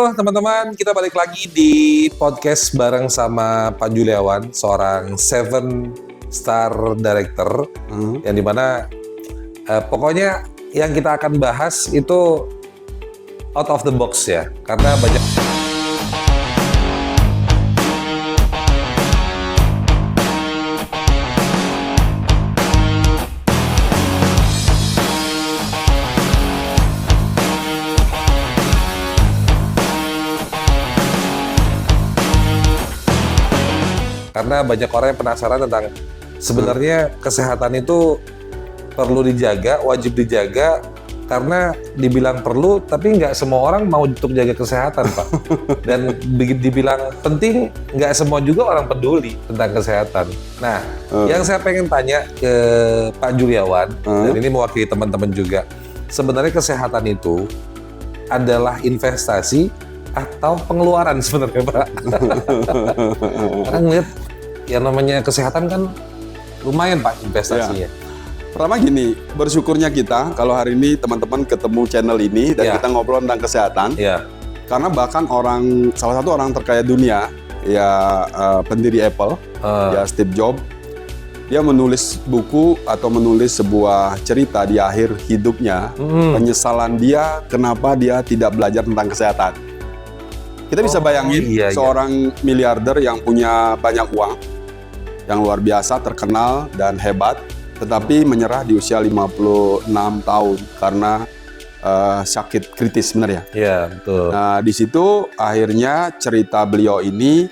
Halo teman-teman, kita balik lagi di podcast bareng sama Pak Juliawan, seorang 7-star director, yang dimana pokoknya yang kita akan bahas itu out of the box ya, karena banyak orang yang penasaran tentang sebenarnya kesehatan itu perlu dijaga, wajib dijaga, karena dibilang perlu, tapi nggak semua orang mau untuk jaga kesehatan, Pak. Dan dibilang penting, nggak semua juga orang peduli tentang kesehatan. Nah, yang saya pengen tanya ke Pak Juliawan, dan ini mewakili teman-teman juga, sebenarnya kesehatan itu adalah investasi atau pengeluaran sebenarnya, Pak? Karena ngeliat yang namanya kesehatan kan lumayan, Pak, investasinya. Pertama gini, bersyukurnya kita kalau hari ini teman-teman ketemu channel ini dan kita ngobrol tentang kesehatan. Karena bahkan salah satu orang terkaya dunia, pendiri Apple, Steve Jobs, dia menulis buku atau menulis sebuah cerita di akhir hidupnya, penyesalan dia kenapa dia tidak belajar tentang kesehatan. Kita bisa bayangin seorang miliarder yang punya banyak uang, yang luar biasa, terkenal dan hebat, tetapi menyerah di usia 56 tahun karena sakit kritis sebenarnya. Iya, betul. Nah, di situ akhirnya cerita beliau ini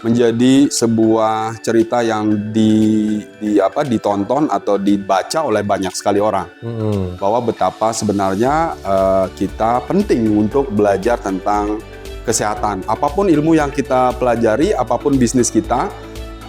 menjadi sebuah cerita yang ditonton atau dibaca oleh banyak sekali orang. Bahwa betapa sebenarnya kita penting untuk belajar tentang kesehatan. Apapun ilmu yang kita pelajari, apapun bisnis kita,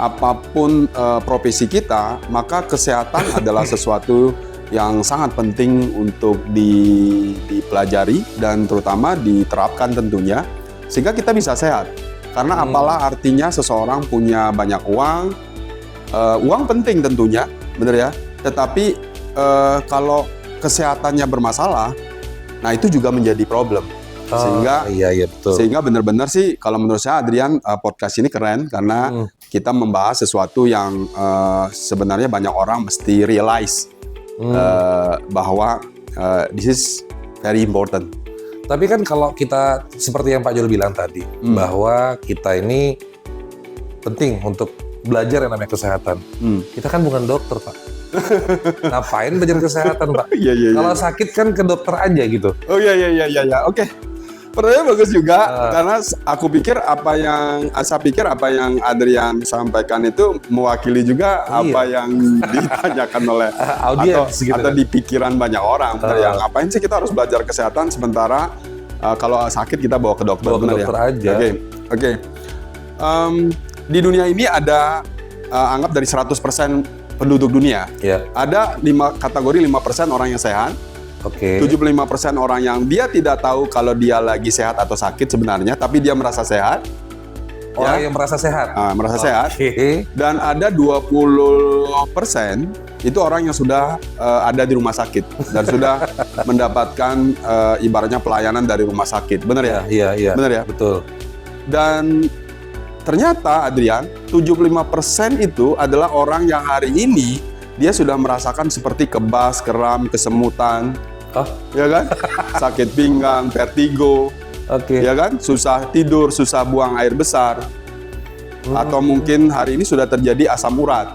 apapun profesi kita, maka kesehatan adalah sesuatu yang sangat penting untuk dipelajari dan terutama diterapkan tentunya, sehingga kita bisa sehat. Karena apalah artinya seseorang punya banyak uang, uang penting tentunya, benar ya. Tetapi kalau kesehatannya bermasalah, nah itu juga menjadi problem. Sehingga benar-benar sih kalau menurut saya, Adrian, podcast ini keren karena kita membahas sesuatu yang sebenarnya banyak orang mesti realize bahwa this is very important. Tapi kan kalau kita seperti yang Pak Jul bilang tadi, bahwa kita ini penting untuk belajar yang namanya kesehatan. Kita kan bukan dokter, Pak. Ngapain belajar kesehatan, Pak? Kalau sakit kan ke dokter aja gitu. Oke. Pertanyaan bagus juga, karena aku pikir apa yang Adrian sampaikan itu mewakili juga apa yang ditanyakan oleh atau di pikiran banyak orang. Yang ngapain sih kita harus belajar kesehatan sementara kalau sakit kita bawa ke dokter, aja. Oke. Di dunia ini ada anggap dari 100% penduduk dunia. Ada 5% orang yang sehat. 75% orang yang dia tidak tahu kalau dia lagi sehat atau sakit sebenarnya, tapi dia merasa sehat. Orang yang merasa sehat? Merasa sehat. Dan ada 20% itu orang yang sudah ada di rumah sakit dan sudah mendapatkan ibaratnya pelayanan dari rumah sakit. Benar ya? Iya. Benar ya? Betul. Dan ternyata, Adrian, 75% itu adalah orang yang hari ini dia sudah merasakan seperti kebas, kram, kesemutan, ya kan? Sakit pinggang, vertigo, ya kan? Susah tidur, susah buang air besar, atau mungkin hari ini sudah terjadi asam urat.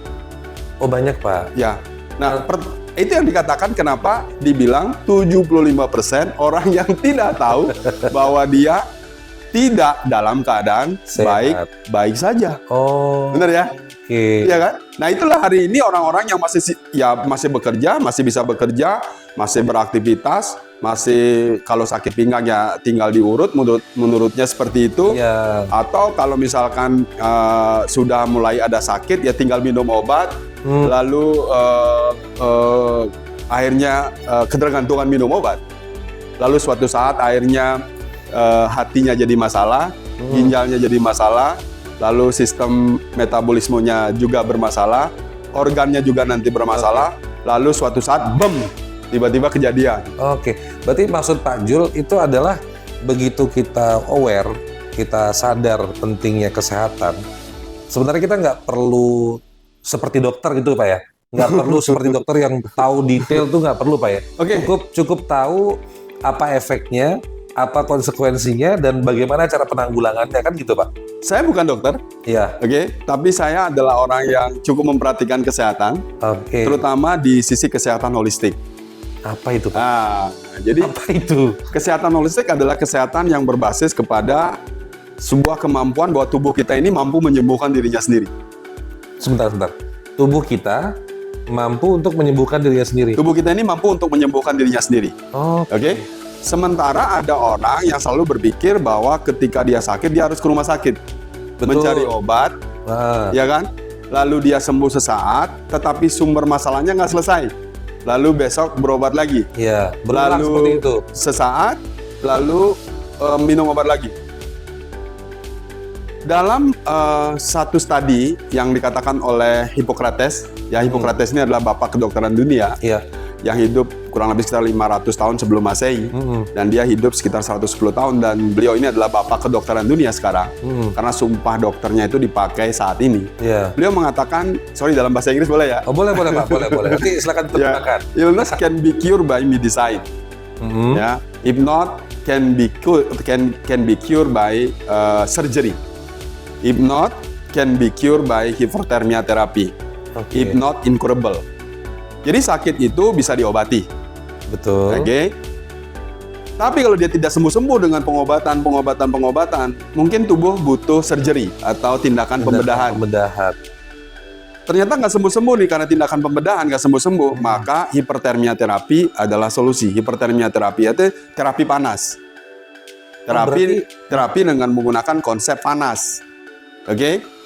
Oh, banyak, Pak. Ya. Nah, itu yang dikatakan kenapa dibilang 75% orang yang tidak tahu bahwa dia tidak dalam keadaan baik saja. Benar ya? Iya kan? Nah, itulah hari ini orang-orang yang masih bekerja, masih bisa bekerja, masih beraktivitas, masih kalau sakit pinggang ya tinggal diurut menurutnya seperti itu. Atau kalau misalkan sudah mulai ada sakit ya tinggal minum obat, lalu akhirnya ketergantungan minum obat. Lalu suatu saat akhirnya hatinya jadi masalah, ginjalnya jadi masalah, lalu sistem metabolismenya juga bermasalah, organnya juga nanti bermasalah, lalu suatu saat tiba-tiba kejadian. Berarti maksud Pak Jul itu adalah begitu kita aware, kita sadar pentingnya kesehatan, sebenarnya kita nggak perlu seperti dokter gitu Pak ya. Nggak perlu seperti dokter yang tahu detail tuh nggak perlu Pak ya. Oke. Cukup tahu apa efeknya, apa konsekuensinya, dan bagaimana cara penanggulangannya kan gitu Pak. Saya bukan dokter, Iya. oke, tapi saya adalah orang yang cukup memperhatikan kesehatan, Oke. terutama di sisi kesehatan holistik. Apa itu Pak? Nah, jadi Apa itu? kesehatan holistik adalah kesehatan yang berbasis kepada sebuah kemampuan bahwa tubuh kita ini mampu menyembuhkan dirinya sendiri. Sebentar. Tubuh kita mampu untuk menyembuhkan dirinya sendiri. Tubuh kita ini mampu untuk menyembuhkan dirinya sendiri. Oh, Oke? Sementara ada orang yang selalu berpikir bahwa ketika dia sakit, dia harus ke rumah sakit. Betul. Mencari obat, nah, ya kan? Lalu dia sembuh sesaat, tetapi sumber masalahnya nggak selesai. Lalu besok berobat lagi. ya berulang Lalu seperti itu. sesaat, lalu minum obat lagi. Dalam satu studi yang dikatakan oleh Hippocrates, ya Hippocrates ini adalah bapak kedokteran dunia Iya. yang hidup kurang lebih sekitar 500 tahun sebelum Masehi, dan dia hidup sekitar 110 tahun, dan beliau ini adalah bapak kedokteran dunia sekarang karena sumpah dokternya itu dipakai saat ini. Iya. Beliau mengatakan, sorry dalam bahasa Inggris boleh ya? Oh, boleh Pak, boleh. Nanti silakan Ya, terjemahkan. illness can be cured by medicine. Ya, if not can be cured by surgery. If not can be cured by hypothermia therapy. Oke. If not incurable. Jadi sakit itu bisa diobati, Betul. oke? Tapi kalau dia tidak sembuh-sembuh dengan pengobatan, mungkin tubuh butuh surgery atau tindakan pembedahan. Ternyata nggak sembuh-sembuh nih karena tindakan pembedahan nggak sembuh-sembuh, maka hipertermia terapi adalah solusi. Hipertermia terapi itu terapi panas. Terapi dengan menggunakan konsep panas, oke?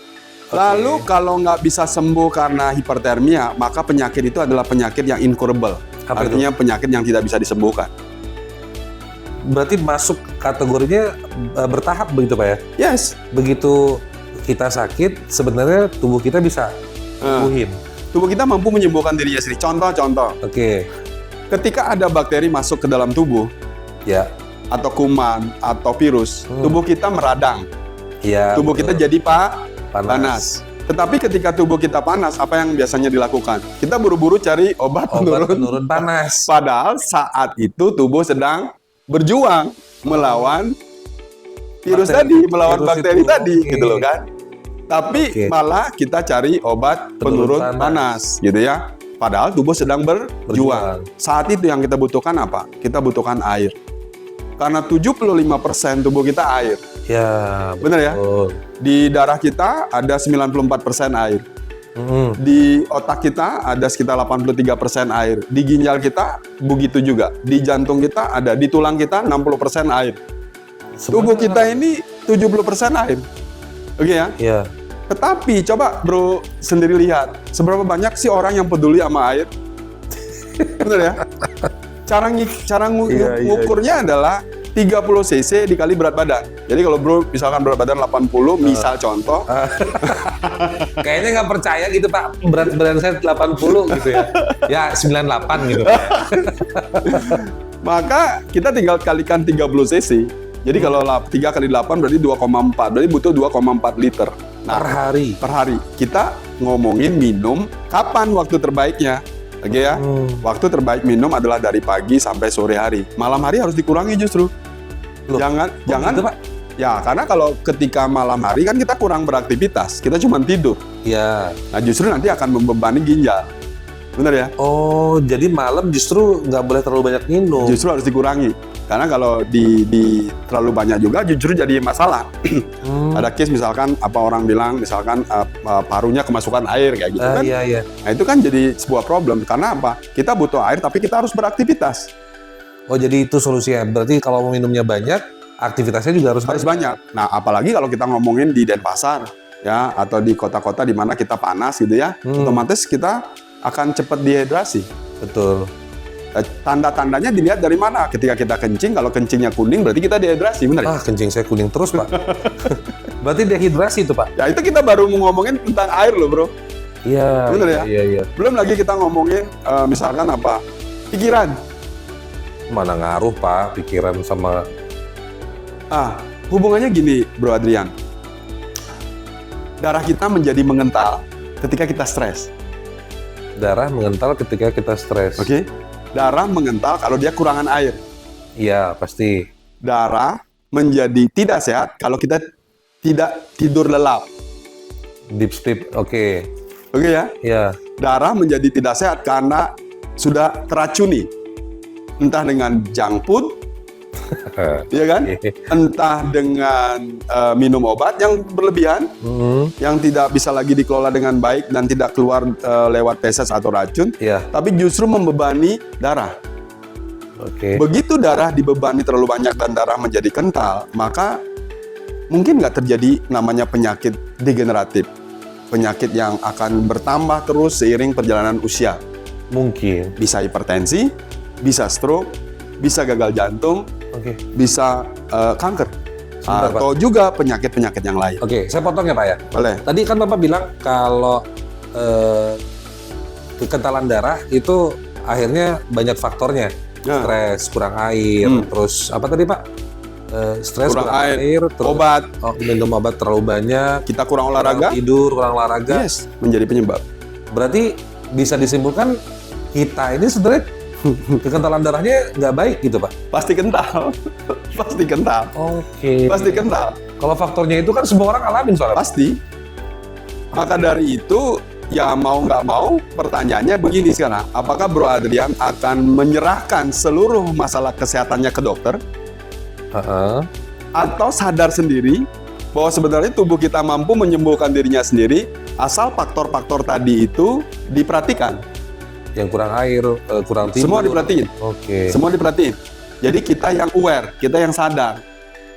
Lalu kalau nggak bisa sembuh karena hipertermia, maka penyakit itu adalah penyakit yang incurable. Apa itu? Artinya penyakit yang tidak bisa disembuhkan. Berarti masuk kategorinya bertahap begitu Pak ya? Yes, Begitu kita sakit, sebenarnya tubuh kita bisa sembuhin. tubuh kita mampu menyembuhkan dirinya sendiri. Contoh, Oke. ketika ada bakteri masuk ke dalam tubuh, Ya. atau kuman, atau virus, tubuh kita meradang. Ya. Tubuh kita betul. jadi panas. Tetapi ketika tubuh kita panas, apa yang biasanya dilakukan? Kita buru-buru cari obat Obat penurun. penurun panas. Padahal saat itu tubuh sedang berjuang melawan virus Bakteri. tadi, melawan Virus bakteri itu. tadi, Oke. gitu loh kan. Tapi Oke. malah kita cari obat penurun panas, gitu ya. Padahal tubuh sedang berjuang. Saat itu yang kita butuhkan apa? Kita butuhkan air. Karena 75% tubuh kita air. Ya. Bener ya? Betul. Di darah kita ada 94% air. Di otak kita ada sekitar 83% air. Di ginjal kita begitu juga. Di jantung kita ada, di tulang kita 60% air. Tubuh kita ini 70% air. Oke ya? Ya. Tetapi coba bro sendiri lihat, seberapa banyak sih orang yang peduli sama air? Bener ya? Cara Iya. ngukurnya adalah 30 cc dikali berat badan. Jadi kalau bro misalkan berat badan 80, misal contoh, Kayaknya nggak percaya gitu Pak, berat badan saya 80 gitu ya. Ya 98 gitu Pak. maka kita tinggal kalikan 30 cc. Jadi kalau 3 kali 8 berarti 2,4, berarti butuh 2,4 liter. Nah, Per hari. kita ngomongin minum kapan waktu terbaiknya. Oke ya, waktu terbaik minum adalah dari pagi sampai sore hari. Malam hari harus dikurangi justru. Loh, jangan, gitu, Pak? Ya, karena kalau ketika malam hari kan kita kurang beraktivitas, kita cuma tidur. Ya. Nah, justru nanti akan membebani ginjal. Benar ya? Oh, jadi malam justru nggak boleh terlalu banyak minum. Justru harus dikurangi. Karena kalau di terlalu banyak juga justru jadi masalah. Ada case misalkan apa orang bilang misalkan parunya kemasukan air kayak gitu kan. Iya. Nah, itu kan jadi sebuah problem karena apa? Kita butuh air tapi kita harus beraktivitas. Oh, jadi itu solusinya. Berarti kalau mau minumnya banyak, aktivitasnya juga harus Banyak. Nah, apalagi kalau kita ngomongin di Denpasar ya atau di kota-kota di mana kita panas gitu ya, otomatis kita akan cepat dehidrasi. Betul. Tanda-tandanya dilihat dari mana? Ketika kita kencing, kalau kencingnya kuning berarti kita dehidrasi, benar ya? Ah, kencing saya kuning terus, Pak. Berarti dehidrasi itu, Pak. Ya itu kita baru mau ngomongin tentang air loh, bro. Iya. Bener ya? Iya. Belum lagi kita ngomongin misalkan apa? Pikiran. Mana ngaruh, Pak, pikiran sama Hubungannya gini, Bro Adrian. Darah kita menjadi mengental ketika kita stres. Darah mengental ketika kita stres. Oke? Darah mengental kalau dia kurangan air. Iya, pasti. Darah menjadi tidak sehat kalau kita tidak tidur lelap. Deep sleep, oke. Oke ya? Iya. Darah menjadi tidak sehat karena sudah teracuni. Entah dengan junk food, iya kan? Entah dengan minum obat yang berlebihan, yang tidak bisa lagi dikelola dengan baik dan tidak keluar lewat feses atau racun, tapi justru membebani darah. Oke. Begitu darah dibebani terlalu banyak dan darah menjadi kental, maka mungkin nggak terjadi namanya penyakit degeneratif. Penyakit yang akan bertambah terus seiring perjalanan usia. Mungkin. Bisa hipertensi, bisa stroke, bisa gagal jantung, bisa kanker. Sebentar, atau Pak. juga penyakit-penyakit yang lain. Oke, saya potong ya Pak ya. Boleh. Tadi kan Bapak bilang kalau kekentalan darah itu akhirnya banyak faktornya. Stres, kurang air, terus apa tadi Pak? Stres, kurang air, terus obat. Minum obat terlalu banyak. Kita kurang olahraga. Kurang olahraga. Yes, menjadi penyebab. Berarti bisa disimpulkan kita ini sebenarnya kekentalan darahnya nggak baik gitu Pak? Pasti kental. Pasti kental. Oke. Pasti kental. Kalau faktornya itu kan semua orang alamin soalnya. Pasti. Maka dari itu, ya mau nggak mau, pertanyaannya begini sekarang. Apakah Bro Adrian akan menyerahkan seluruh masalah kesehatannya ke dokter? Atau sadar sendiri bahwa sebenarnya tubuh kita mampu menyembuhkan dirinya sendiri asal faktor-faktor tadi itu diperhatikan. Yang kurang air, kurang tidur. Semua diperhatiin. Oke. Semua diperhatiin. Jadi kita yang aware, kita yang sadar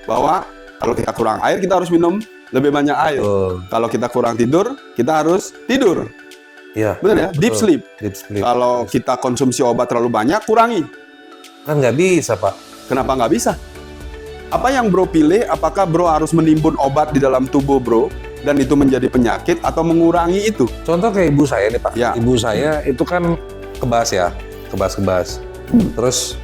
bahwa kalau kita kurang air, kita harus minum lebih banyak air. Kalau kita kurang tidur, kita harus tidur. Iya. Benar ya? Deep sleep. Deep sleep. Kalau kita konsumsi obat terlalu banyak, kurangi. Kan nggak bisa Pak. Kenapa nggak bisa? Apa yang Bro pilih? Apakah Bro harus menimbun obat di dalam tubuh Bro dan itu menjadi penyakit atau mengurangi itu? Contoh kayak ibu saya nih Pak. Ya. Ibu saya itu kan kebas ya, kebas. Terus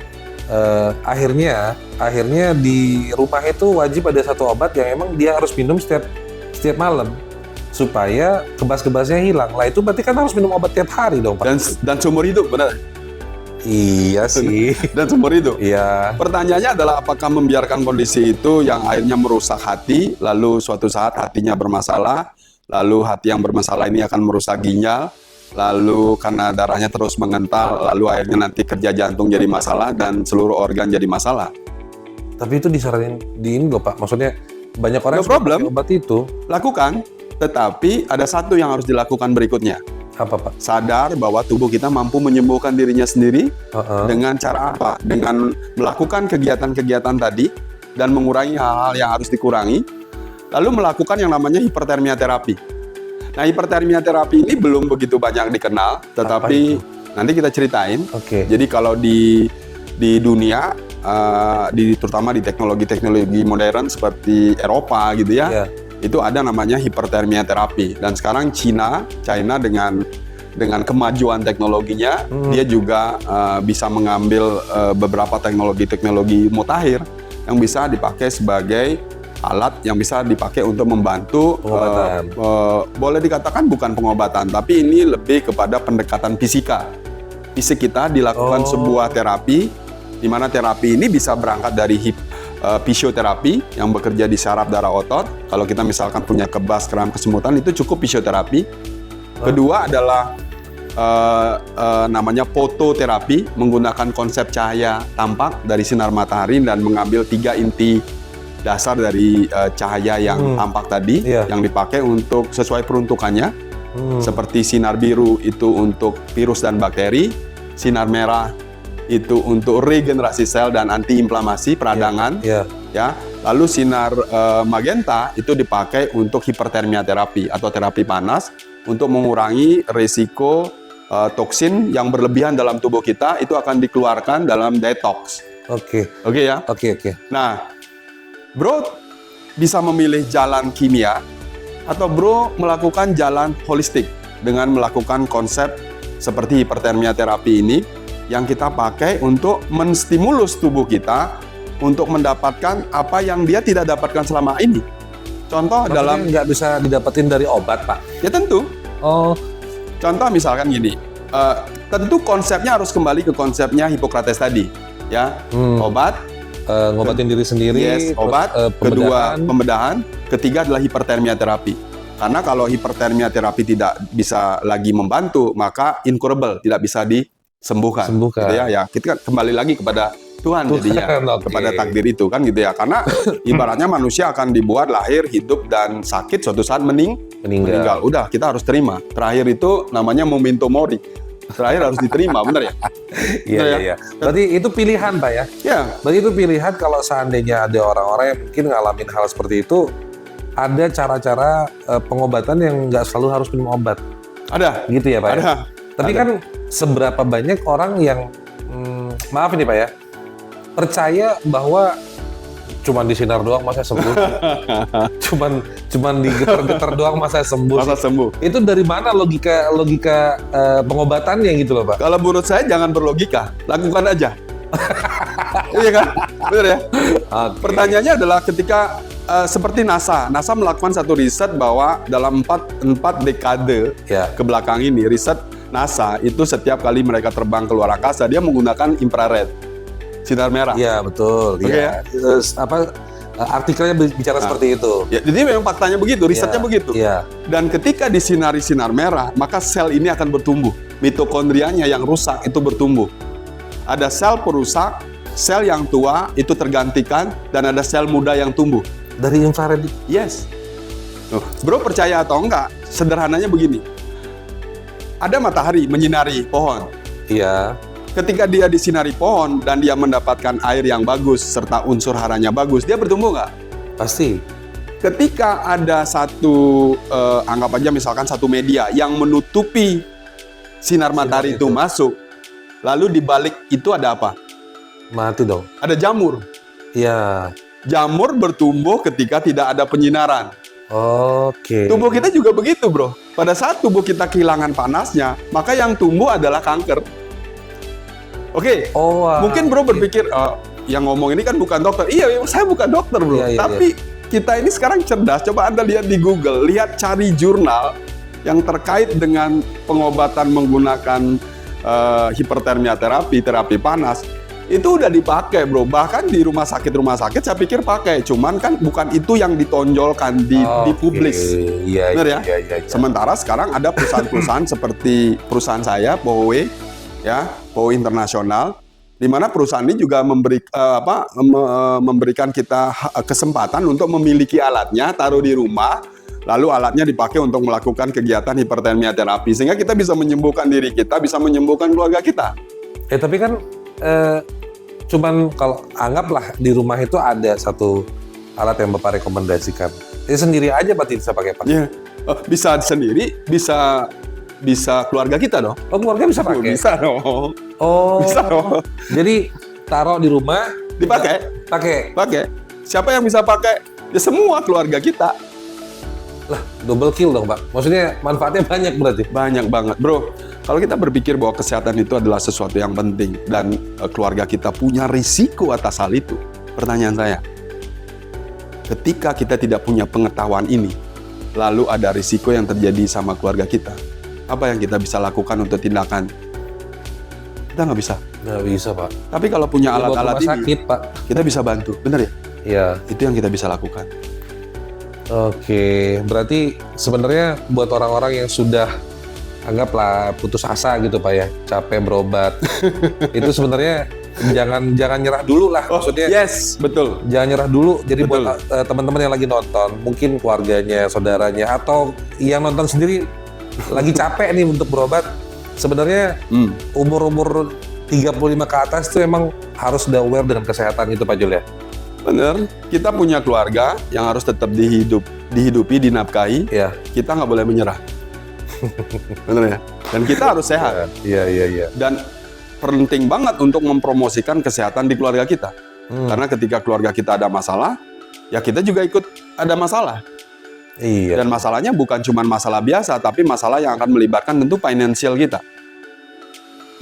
akhirnya di rumah itu wajib ada satu obat yang emang dia harus minum setiap malam supaya kebas-kebasnya hilang. Lah itu berarti kan harus minum obat tiap hari dong Pak. Dan seumur hidup, benar? Iya sih. Dan seumur hidup. Iya. Pertanyaannya adalah apakah membiarkan kondisi itu yang akhirnya merusak hati, lalu suatu saat hatinya bermasalah, lalu hati yang bermasalah ini akan merusak ginjal, lalu karena darahnya terus mengental, lalu akhirnya nanti kerja jantung jadi masalah dan seluruh organ jadi masalah. Tapi itu disaranin di ini loh Pak. Maksudnya banyak orang No problem. pakai obat itu. Lakukan, tetapi ada satu yang harus dilakukan berikutnya. Apa Pak? Sadar bahwa tubuh kita mampu menyembuhkan dirinya sendiri dengan cara apa? Dengan melakukan kegiatan-kegiatan tadi dan mengurangi hal-hal yang harus dikurangi, lalu melakukan yang namanya hipertermia terapi. Nah, hipertermia terapi ini belum begitu banyak dikenal, tetapi nanti kita ceritain. Oke. Jadi kalau di dunia, terutama di teknologi modern seperti Eropa gitu ya, itu ada namanya hipertermia terapi. Dan sekarang China dengan kemajuan teknologinya, dia juga bisa mengambil beberapa teknologi mutakhir yang bisa dipakai sebagai alat yang bisa dipakai untuk membantu pengobatan. Boleh dikatakan bukan pengobatan, tapi ini lebih kepada pendekatan fisika. Fisik kita dilakukan sebuah terapi, di mana terapi ini bisa berangkat dari fisioterapi yang bekerja di saraf darah otot. Kalau kita misalkan punya kebas, kram, kesemutan, itu cukup fisioterapi. Kedua adalah namanya fototerapi, menggunakan konsep cahaya tampak dari sinar matahari dan mengambil 3 inti dasar dari cahaya yang tampak tadi, yang dipakai untuk sesuai peruntukannya. Seperti sinar biru itu untuk virus dan bakteri, sinar merah itu untuk regenerasi sel dan antiinflamasi peradangan, ya. Lalu sinar magenta itu dipakai untuk hipertermia terapi atau terapi panas untuk mengurangi risiko toksin yang berlebihan dalam tubuh kita itu akan dikeluarkan dalam detox. Oke ya. Oke. Nah, Bro bisa memilih jalan kimia atau Bro melakukan jalan holistik dengan melakukan konsep seperti hipertermia terapi ini yang kita pakai untuk menstimulus tubuh kita untuk mendapatkan apa yang dia tidak dapatkan selama ini. Contoh Maksudnya dalam, nggak bisa didapetin dari obat, Pak? ya tentu. Oh, Contoh misalkan gini, tentu konsepnya harus kembali ke konsepnya Hippocrates tadi, ya. Obat, ngobatin diri sendiri. yes, terus, obat. Kedua, pembedahan. pembedahan. Ketiga adalah hipertermia terapi. Karena kalau hipertermia terapi tidak bisa lagi membantu, maka incurable, tidak bisa disembuhkan. Sembuhkan. Gitu ya. Ya, kita kan kembali lagi kepada Tuhan jadinya, oke. kepada takdir itu kan gitu ya. Karena ibaratnya manusia akan dibuat lahir, hidup dan sakit suatu saat meninggal. Udah, kita harus terima. Terakhir itu namanya memento mori. Terakhir harus diterima, benar ya? Iya, Benar ya? iya. Berarti itu pilihan, Pak ya? Ya, Berarti itu pilihan kalau seandainya ada orang-orang yang mungkin ngalamin hal seperti itu, ada cara-cara pengobatan yang nggak selalu harus minum obat. ada. Gitu ya, Pak ya? Ada. Tapi Ada. kan seberapa banyak orang yang, maaf ini Pak ya, percaya bahwa cuman disinar doang masa sembuh. cuman digetar-getar doang masa sembuh. Masa sembuh. Itu dari mana logika pengobatannya gitu loh, Pak? Kalau menurut saya jangan berlogika, lakukan aja. Iya kan? Benar ya? Oke. Pertanyaannya adalah ketika seperti NASA melakukan satu riset bahwa dalam 4 dekade Ya. ke belakang ini, riset NASA itu setiap kali mereka terbang ke luar angkasa, dia menggunakan infrared, sinar merah. Iya, betul. Oke, Iya. Terus, artikelnya bicara seperti itu. Ya, jadi memang faktanya begitu, risetnya Iya, begitu. Iya. Dan ketika disinari sinar merah, maka sel ini akan bertumbuh. Mitokondrianya yang rusak itu bertumbuh. Ada sel perusak, sel yang tua itu tergantikan, dan ada sel muda yang tumbuh. Dari infrared. Yes. Bro, percaya atau enggak, sederhananya begini. Ada matahari menyinari pohon. Iya. Ketika dia disinari pohon dan dia mendapatkan air yang bagus serta unsur haranya bagus, dia bertumbuh nggak? Pasti. Ketika ada satu, anggap aja misalkan satu media yang menutupi sinar matahari itu masuk, lalu di balik itu ada apa? Mati dong. Ada jamur. Iya. Jamur bertumbuh ketika tidak ada penyinaran. Oke. Tubuh kita juga begitu, bro. Pada saat tubuh kita kehilangan panasnya, maka yang tumbuh adalah kanker. Oke, Oh, wah. mungkin bro berpikir, yang ngomong ini kan bukan dokter. Iya, saya bukan dokter, bro. Iya, iya, Tapi kita ini sekarang cerdas. Coba Anda lihat di Google, lihat cari jurnal yang terkait dengan pengobatan menggunakan hipertermia terapi, terapi panas. Itu udah dipakai, bro. Bahkan di rumah sakit saya pikir pakai. Cuman kan bukan itu yang ditonjolkan, dipublis. Iya, Benar ya? Iya, iya. Sementara sekarang ada perusahaan-perusahaan seperti perusahaan saya, POW, ya, POW Internasional, di mana perusahaan ini juga memberikan kita kesempatan untuk memiliki alatnya, taruh di rumah, lalu alatnya dipakai untuk melakukan kegiatan hipertermia terapi, sehingga kita bisa menyembuhkan diri kita, bisa menyembuhkan keluarga kita. Tapi kan cuman kalau anggaplah di rumah itu ada satu alat yang Bapak rekomendasikan. Sendiri aja berarti bisa pakai, Pak? Ya, bisa sendiri, bisa keluarga kita dong. Oh, keluarga bisa pakai? Bisa dong. Oh. Bisa dong. Jadi taruh di rumah, Dipakai. pakai. Siapa yang bisa pakai? Ya semua keluarga kita. Lah, double kill dong, Pak. Maksudnya manfaatnya banyak berarti. Banyak banget, bro. Kalau kita berpikir bahwa kesehatan itu adalah sesuatu yang penting dan keluarga kita punya risiko atas hal itu, pertanyaan saya, ketika kita tidak punya pengetahuan ini, lalu ada risiko yang terjadi sama keluarga kita, apa yang kita bisa lakukan untuk tindakan? Kita nggak bisa. Nggak bisa, Pak. Tapi kalau punya Dibawa ke alat-alat rumah ini, sakit, Pak. kita bisa bantu, benar ya? Iya. Itu yang kita bisa lakukan. Oke, berarti sebenarnya buat orang-orang yang sudah anggaplah putus asa gitu Pak ya, capek berobat, itu sebenarnya jangan nyerah dulu lah, maksudnya Yes, betul. jangan nyerah dulu. Jadi Betul. buat teman-teman yang lagi nonton, mungkin keluarganya, saudaranya, atau yang nonton sendiri lagi capek nih untuk berobat, sebenarnya umur-umur 35 ke atas itu emang harus udah aware dengan kesehatan itu Pak Jul ya? Bener, kita punya keluarga yang harus tetap dihidupi, dinafkahi. Iya. Kita nggak boleh menyerah. Bener ya? Dan kita harus sehat. Iya. Dan penting banget untuk mempromosikan kesehatan di keluarga kita. Karena ketika keluarga kita ada masalah, ya kita juga ikut ada masalah. Iya. Dan masalahnya bukan cuma masalah biasa, tapi masalah yang akan melibatkan tentu finansial kita.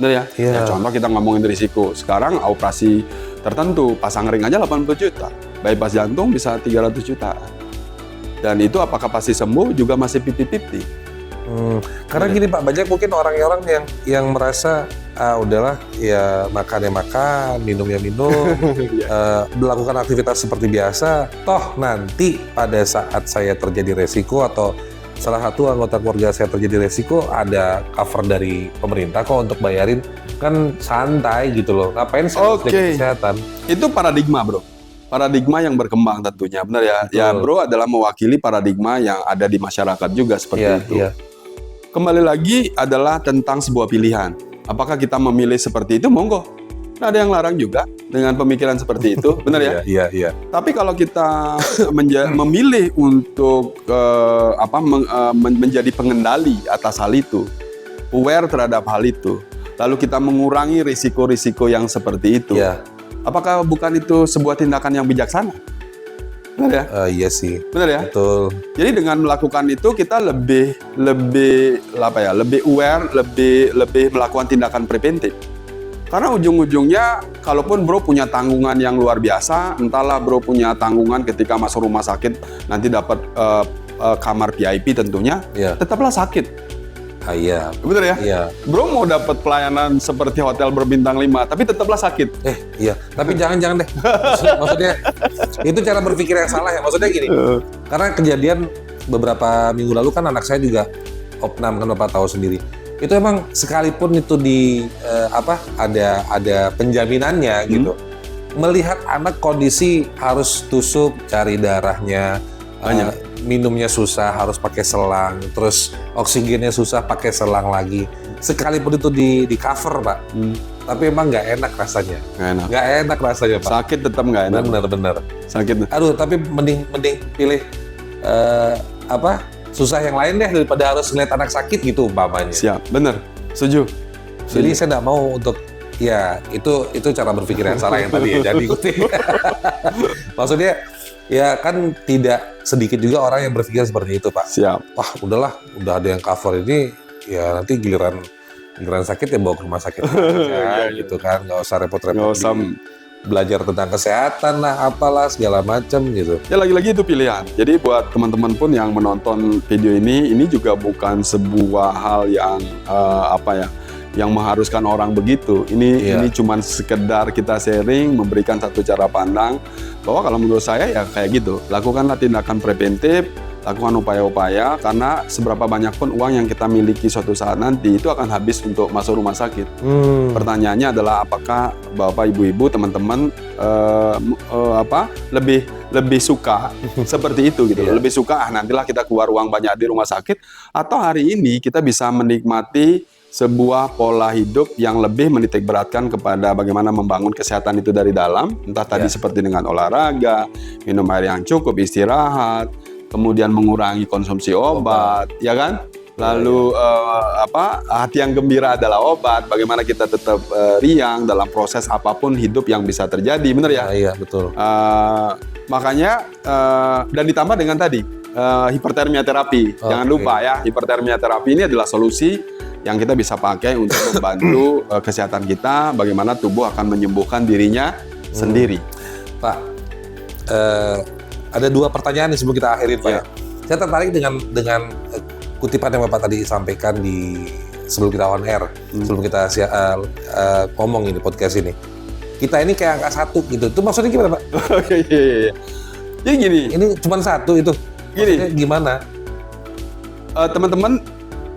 Bener ya? Iya. Ya, contoh kita ngomongin risiko. Sekarang operasi tertentu. Pasang ring aja 80 juta. Bypass jantung bisa 300 juta. Dan itu apakah pasti sembuh juga masih 50-50. Karena gini Pak, banyak mungkin orang-orang yang merasa udahlah ya makan ya makan, minum ya minum, melakukan aktivitas seperti biasa. Toh nanti pada saat saya terjadi resiko atau salah satu anggota keluarga saya terjadi resiko, ada cover dari pemerintah kok untuk bayarin, kan santai gitu loh. Ngapain sih kesehatan? Itu paradigma bro. Paradigma yang berkembang tentunya, benar ya? Ya bro adalah mewakili paradigma yang ada di masyarakat juga seperti itu. Iya. Kembali lagi adalah tentang sebuah pilihan. Apakah kita memilih seperti itu? Monggo. Nggak ada yang larang juga dengan pemikiran seperti itu, benar ya? Iya. Tapi kalau kita memilih untuk menjadi pengendali atas hal itu, aware terhadap hal itu, lalu kita mengurangi risiko-risiko yang seperti itu, apakah bukan itu sebuah tindakan yang bijaksana? Benar ya? Iya sih. Benar ya? Betul. Jadi dengan melakukan itu kita lebih aware, lebih melakukan tindakan preventif. Karena ujung-ujungnya, kalaupun bro punya tanggungan yang luar biasa, entahlah bro punya tanggungan ketika masuk rumah sakit nanti dapat kamar VIP tentunya, tetaplah sakit. Iya. Bener ya? Iya. Bro mau dapat pelayanan seperti hotel berbintang 5, tapi tetaplah sakit. Iya. Tapi jangan deh. Maksudnya itu cara berpikir yang salah ya. Maksudnya gini. Karena kejadian beberapa minggu lalu kan anak saya juga opnam, kan Bapak tahu sendiri. Itu emang sekalipun itu ada penjaminannya gitu. Melihat anak kondisi harus tusuk, cari darahnya, minumnya susah, harus pakai selang, terus oksigennya susah, pakai selang lagi. Sekalipun itu di cover Pak, tapi emang nggak enak rasanya. Nggak enak rasanya Pak. Sakit tetap nggak enak. Bener. Sakit. Aduh, tapi mending pilih susah yang lain deh daripada harus ngeliat anak sakit gitu umpamanya. Siap, bener. Setuju. Jadi saya nggak mau untuk itu cara berpikir yang salah yang tadi ya, jadi ikuti. Maksudnya ya kan tidak sedikit juga orang yang berpikir seperti itu Pak. Siap. Wah udah ada yang cover ini, ya nanti giliran sakit ya bawa ke rumah sakit aja gitu kan, nggak usah repot-repot belajar tentang kesehatan lah, apalah segala macam gitu. Ya lagi-lagi itu pilihan. Jadi buat teman-teman pun yang menonton video ini juga bukan sebuah hal yang yang mengharuskan orang begitu. Ini cuman sekedar kita sharing, memberikan satu cara pandang bahwa kalau menurut saya ya kayak gitu. Lakukanlah tindakan preventif, lakukan upaya-upaya, karena seberapa banyak pun uang yang kita miliki suatu saat nanti itu akan habis untuk masuk rumah sakit. Pertanyaannya adalah apakah Bapak, Ibu-ibu, teman-teman lebih suka seperti itu gitu. Lebih suka nantilah kita keluar uang banyak di rumah sakit, atau hari ini kita bisa menikmati sebuah pola hidup yang lebih menitik beratkan kepada bagaimana membangun kesehatan itu dari dalam, entah tadi seperti dengan olahraga, minum air yang cukup, istirahat, kemudian mengurangi konsumsi obat, ya kan? Lalu hati yang gembira adalah obat. Bagaimana kita tetap riang dalam proses apapun hidup yang bisa terjadi, benar ya? Iya, betul. Makanya dan ditambah dengan tadi hipertermia terapi. Jangan lupa ya, hipertermia terapi ini adalah solusi yang kita bisa pakai untuk membantu kesehatan kita. Bagaimana tubuh akan menyembuhkan dirinya sendiri. Pak, ada 2 pertanyaan nih sebelum kita akhirin Pak. Saya tertarik dengan kutipan yang Bapak tadi sampaikan sebelum kita on air, sebelum kita ngomong ini podcast ini. Kita ini kayak angka 1 gitu. Itu maksudnya gimana Pak? Iya. Jadi gini. Ini cuma 1 itu. Maksudnya gimana? Teman-teman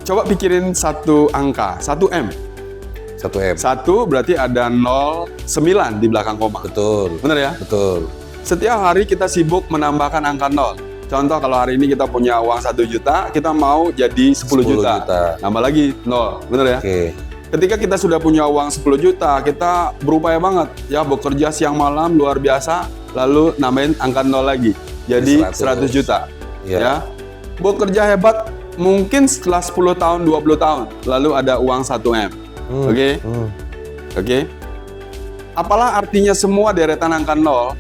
coba pikirin satu angka, 1M. 1M. 1 berarti ada 0,9 di belakang koma. Betul. Benar ya? Betul. Setiap hari kita sibuk menambahkan angka 0. Contoh kalau hari ini kita punya uang 1 juta, kita mau jadi 10 juta. Nambah lagi 0, benar ya? Ketika kita sudah punya uang 10 juta, kita berupaya banget ya, bekerja siang malam luar biasa, lalu nambahin angka 0 lagi. Jadi 100 juta. Ya. Bekerja hebat, mungkin setelah 10 tahun, 20 tahun, lalu ada uang 1M. Oke? Apalah artinya semua deretan angka 0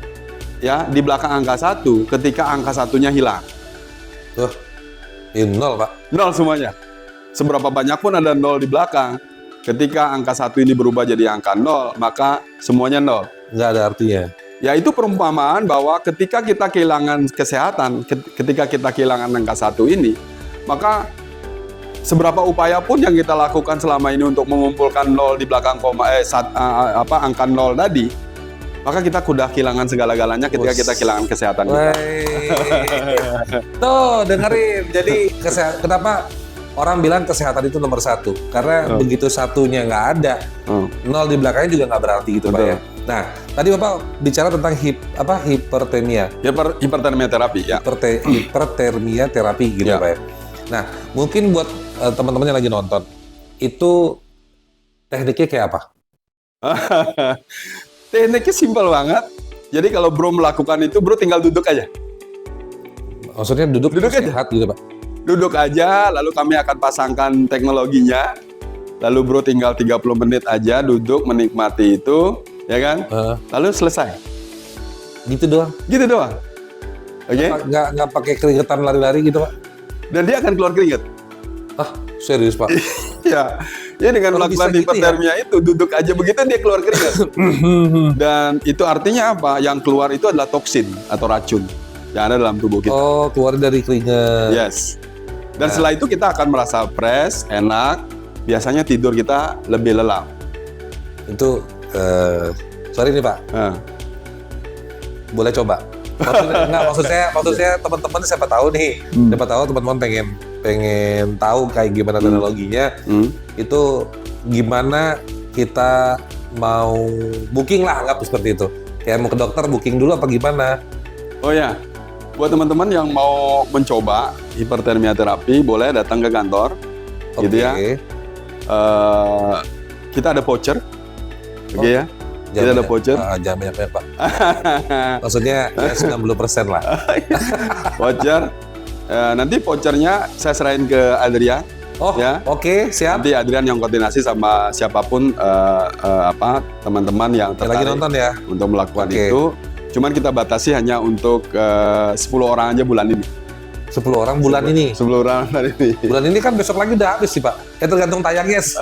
ya di belakang angka 1 ketika angka 1-nya hilang? Ini 0 Pak. 0 semuanya. Seberapa banyak pun ada 0 di belakang, ketika angka 1 ini berubah jadi angka 0, maka semuanya 0. nggak ada artinya. Ya itu perumpamaan bahwa ketika kita kehilangan kesehatan, ketika kita kehilangan angka 1 ini, maka seberapa upaya pun yang kita lakukan selama ini untuk mengumpulkan 0 di belakang angka 0 tadi, maka kita sudah kehilangan segala-galanya ketika kita kehilangan kesehatan kita. Tuh, dengerin. Jadi kenapa orang bilang kesehatan itu nomor 1? Karena begitu satunya nggak ada, 0 di belakangnya juga nggak berarti gitu, Pak ya. Nah, tadi Bapak bicara tentang hipertermia. Hipertermia terapi, ya. Hipertermia terapi gitu, Ya. Pak ya. Nah, mungkin buat teman-teman yang lagi nonton, itu tekniknya kayak apa? Tekniknya simpel banget. Jadi kalau Bro melakukan itu, Bro tinggal duduk aja. Maksudnya duduk aja. sehat gitu, Pak? Duduk aja, lalu kami akan pasangkan teknologinya. Lalu Bro tinggal 30 menit aja duduk menikmati itu, ya kan? Lalu selesai. Gitu doang? Gitu doang. Oke? Nggak pakai keringetan lari-lari gitu, Pak? Dan dia akan keluar keringet. Ah, serius, Pak? Iya. Ya dengan melakukan hipertermia itu, duduk aja begitu dia keluar keringat. Dan itu artinya apa? Yang keluar itu adalah toksin atau racun yang ada dalam tubuh kita. Oh, keluar dari keringat. Yes. Dan setelah itu kita akan merasa fresh, enak. Biasanya tidur kita lebih lelap. Itu, sorry nih Pak, boleh coba? Maksud saya teman-teman siapa tahu nih, siapa tahu teman-teman pengen tahu kayak gimana teknologinya, itu gimana kita mau booking lah, anggap seperti itu. Kayak mau ke dokter booking dulu apa gimana? Oh ya, buat teman-teman yang mau mencoba hipertermia terapi, boleh datang ke kantor, gitu ya. Kita ada voucher, oke ya. Kita ada voucher. Jangan banyak-banyak Pak. Maksudnya ya 90% lah. Voucher. Nanti vouchernya saya serahin ke Adrian. Oh, ya. Oke, siap. Nanti Adrian yang koordinasi sama siapapun teman-teman yang tertarik lagi nonton ya untuk melakukan itu. Cuman kita batasi hanya untuk 10 orang aja bulan ini. 10 orang bulan ini. 10 orang bulan ini. Bulan ini kan besok lagi udah habis sih Pak. Ya tergantung tayangnya sih.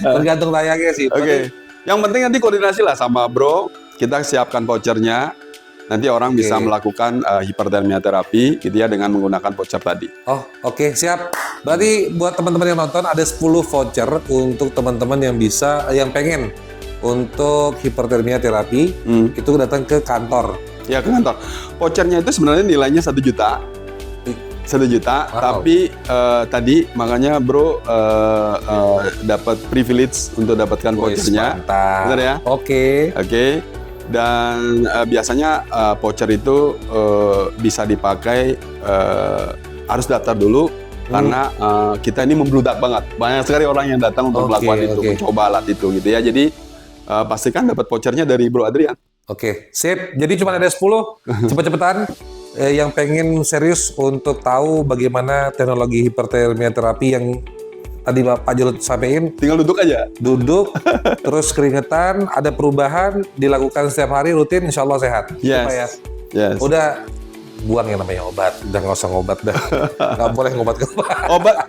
Tergantung tayangnya sih. Oke. Yang penting nanti koordinasi lah sama Bro. Kita siapkan vouchernya. Nanti orang bisa melakukan hipertermia terapi gitu ya dengan menggunakan voucher tadi. Oh, oke, siap. Berarti buat teman-teman yang nonton ada 10 voucher untuk teman-teman yang yang pengen untuk hipertermia terapi, itu datang ke kantor. Ya, ke kantor. Vouchernya itu sebenarnya nilainya 1 juta. 1 juta, tapi tadi makanya Bro dapat privilege untuk dapatkan vouchernya. Benar ya? Oke. Dan biasanya voucher itu bisa dipakai, harus daftar dulu karena kita ini membludak banget. Banyak sekali orang yang datang untuk melakukan itu, mencoba alat itu gitu ya. Jadi pastikan dapat vouchernya dari Bro Adrian. Oke, sip. Jadi cuma ada 10. Cepet-cepetan. Yang pengen serius untuk tahu bagaimana teknologi hipertermia terapi yang tadi Pak Jarod sampaikan, tinggal duduk aja. Duduk, terus keringetan, ada perubahan, dilakukan setiap hari rutin, insya Allah sehat. Yes. Udah buang yang namanya obat, udah nggak usah ngobat dah. Nggak boleh ngobat ke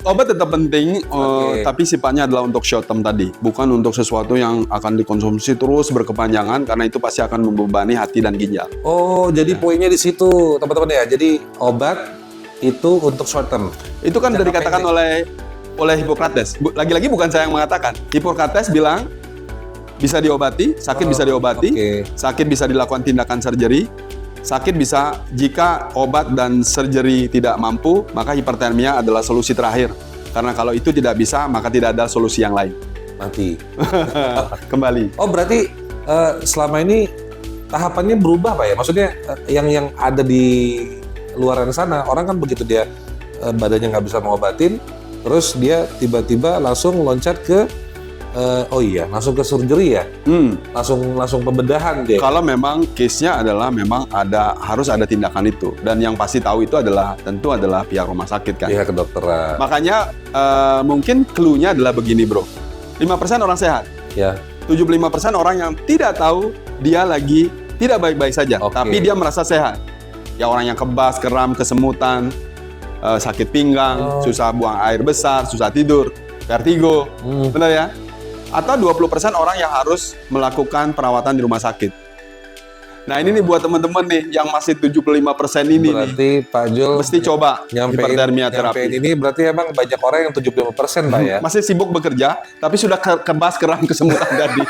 obat tetap penting, tapi sifatnya adalah untuk short term tadi, bukan untuk sesuatu yang akan dikonsumsi terus berkepanjangan karena itu pasti akan membebani hati dan ginjal. Oh, jadi poinnya di situ, teman-teman ya. Jadi obat itu untuk short term. Itu kan dari dikatakan oleh Hippocrates. Lagi-lagi bukan saya yang mengatakan. Hippocrates bilang bisa diobati, sakit bisa diobati, sakit bisa dilakukan tindakan surgery. Sakit bisa, jika obat dan surgery tidak mampu, maka hipertermia adalah solusi terakhir. Karena kalau itu tidak bisa, maka tidak ada solusi yang lain. Mati. Kembali. Oh, berarti selama ini tahapannya berubah Pak ya? Maksudnya yang ada di luaran sana, orang kan begitu dia badannya nggak bisa mengobatin, terus dia tiba-tiba langsung loncat ke langsung ke surgery ya? Langsung pembedahan dia. Kalau memang case-nya adalah memang harus ada tindakan itu. Dan yang pasti tahu itu tentu adalah pihak rumah sakit kan. Pihak kedokteran. Makanya mungkin clue-nya adalah begini Bro. 5% orang sehat. Ya. 75% orang yang tidak tahu dia lagi tidak baik-baik saja. Tapi dia merasa sehat. Ya orang yang kebas, kram, kesemutan, sakit pinggang, susah buang air besar, susah tidur, vertigo. Benar ya? Atau 20% orang yang harus melakukan perawatan di rumah sakit. Nah, ini nih buat teman-teman nih yang masih 75% ini Berarti nih. Pak Jul Mesti coba hipertermia terapi. nyampein ini berarti emang banyak orang yang 75% Pak ya. Masih sibuk bekerja, tapi sudah kebas keram kesemutan tadi.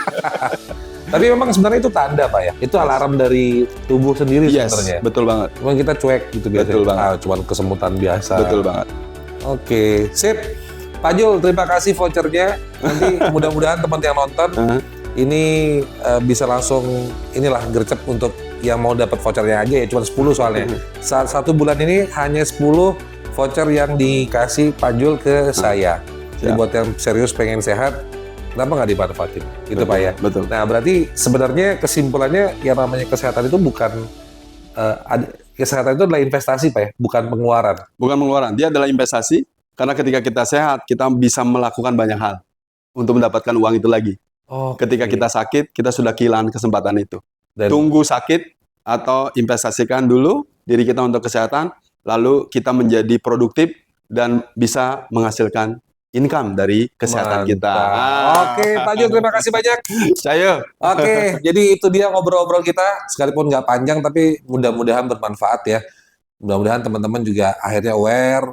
Tapi memang sebenarnya itu tanda Pak ya. Itu alarm dari tubuh sendiri Yes, sebenarnya. betul banget. Cuman kita cuek gitu biasanya. Betul banget. Cuman kesemutan biasa. Betul banget. Oke, sip. Pak Jul, terima kasih vouchernya. Nanti mudah-mudahan teman yang nonton ini bisa langsung inilah gercep untuk yang mau dapat vouchernya aja ya, cuma 10 soalnya. Satu bulan ini hanya 10 voucher yang dikasih Pak Jul ke saya. Jadi buat yang serius pengen sehat, kenapa nggak dimanfaatin? Gitu Pak ya. Betul. Nah berarti sebenarnya kesimpulannya yang namanya kesehatan itu bukan kesehatan itu adalah investasi Pak ya, bukan pengeluaran. Bukan pengeluaran, dia adalah investasi. Karena ketika kita sehat, kita bisa melakukan banyak hal untuk mendapatkan uang itu lagi. Ketika kita sakit, kita sudah kehilangan kesempatan itu. Dan Tunggu sakit atau investasikan dulu diri kita untuk kesehatan, lalu kita menjadi produktif dan bisa menghasilkan income dari kesehatan kita. Oke, Pak Jul, terima kasih banyak. Saya. Oke, jadi itu dia ngobrol-ngobrol kita. Sekalipun nggak panjang, tapi mudah-mudahan bermanfaat ya. Mudah-mudahan teman-teman juga akhirnya aware,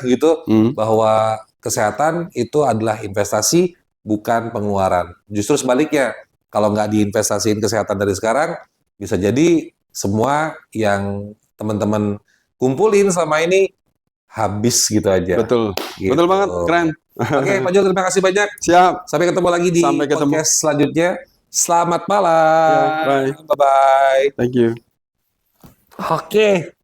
gitu, bahwa kesehatan itu adalah investasi, bukan pengeluaran. Justru sebaliknya, kalau nggak diinvestasiin kesehatan dari sekarang, bisa jadi semua yang teman-teman kumpulin selama ini habis gitu aja. Betul. Gitu. Betul banget, keren. Oke, Pak Jul, terima kasih banyak. Siap. Sampai ketemu lagi di podcast selanjutnya. Selamat malam. Ya, bye. Bye-bye. Thank you. Oke.